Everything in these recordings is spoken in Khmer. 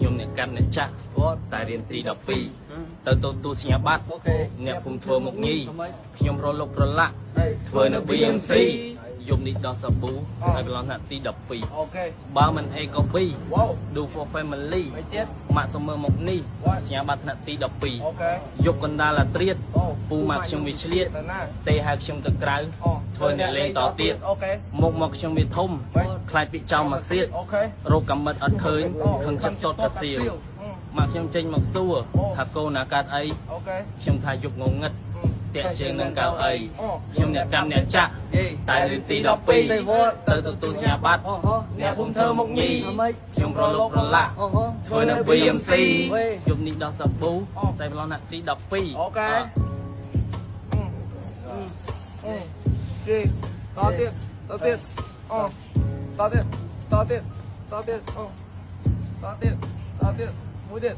ខ្ញុំអ្នកកាន់អ្នកចាក់តែរៀនទី12ទៅទូសញ្ញាបត្រអ្នកគុំធ្វើមុខញីខ្ញុំរលុកប្រឡាក់ធ្វើនៅ BMC យប់នេះដល់សាប៊ូហើយកន្លងថ្នាក់ទី12បើមិនអេកូ B do for family ម៉ាក់សុំមើលមុខនេះសញ្ញាបត្រថ្នាក់ទី12យប់កណ្ដាលអាត្រៀតពូម៉ាក់ខ្ញុំវាឆ្លៀតទេហៅខ្ញុំទៅក្រៅធ្វើអ្នកលេងតទៀតមុខមកខ្ញុំវាធំខ្លាចពីចោលមកសៀតរោគកំមិតអត់ឃើញខឹងចិត្តតតកាសៀវម៉ាក់ខ្ញុំចេញមកសួរថាកូនណាកើតអីខ្ញុំថាយប់ងងឹតតាក់ជើងនឹងកៅអីខ្ញុំអ្នកកម្មអ្នកចាក់តែរៀនទី12ទៅទទួលសញ្ញាបត្រអ្នកខ្ញុំធ្វើមុខញីខ្ញុំរលុកប្រឡាក់ធ្វើនៅ BMC យប់នេះដល់សាប៊ូតែប្រឡងថ្នាក់ទី12អូខេតទៀតមួយទៀត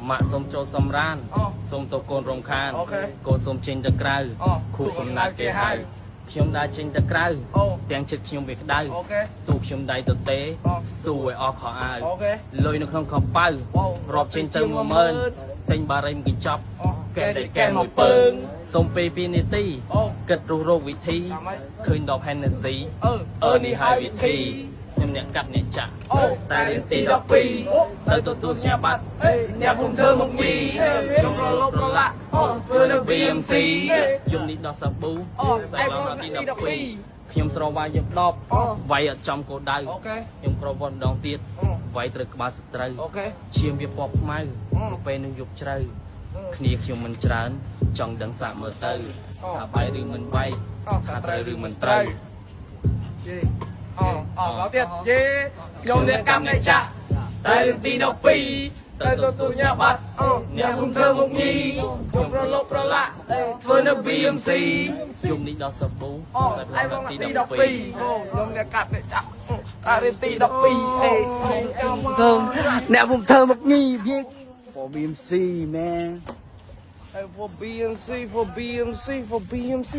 ម៉ាក់សុំចូលសំរានសុំទៅកូនរំខានកូនសុំចេញទៅក្រៅគ្រូកំណត់គេហៅខ្ញុំដើរចេញទៅក្រៅទាំងចិត្តខ្ញុំវាក្តៅទូខ្ញុំដៃទៅទេសួរឲ្យអស់ខោអាវលុយនៅក្នុងខោប៉ៅរាប់ចេញទៅ10000ទិញបារីមកញ្ចប់កែដែលកែមួយពើងសុំពេល2នាទីគិតរកវិធីឃើញដល់ Hennessy នេះហើយវិធីខ្ញុំអ្នកកាត់អ្នកចាក់តែរៀនទី12ទៅទទួលសញ្ញាបត្រអ្នកខ្ញុំធ្វើមុខញីខ្ញុំរលុកប្រឡាក់ធ្វើនៅ BMC យប់នេះដល់សាប៊ូតែឡងដល់ទី12ខ្ញុំស្រវាយយក10វាយអត់ចំគោលដៅខ្ញុំក្រវ៉ាន់ម្ដងទៀតវាយត្រូវក្បាលសត្រូវឈាមវាពណ៌ខ្មៅពេលនឹងយប់ជ្រៅគ្នាខ្ញុំមិនច្រើនចង់ដឹងសាកមើលទៅថាបាយឬមិនបាយថាត្រូវឬមិនត្រូវដល់ទៀតយេខ្ញុំអ្នកកម្មអ្នកចាក់តែរៀនទី12ទៅទទួលសញ្ញាបត្រអ្នកខ្ញុំធ្វើមុខញីខ្ញុំប្រឡុកប្រឡាក់ធ្វើនៅ BMC យប់នេះដល់សាប៊ូតែផ្លូវទី12ខ្ញុំអ្នកកាត់អ្នកចាក់តែរៀនទី12អ្នកខ្ញុំធ្វើមុខញី for BMC man for BMC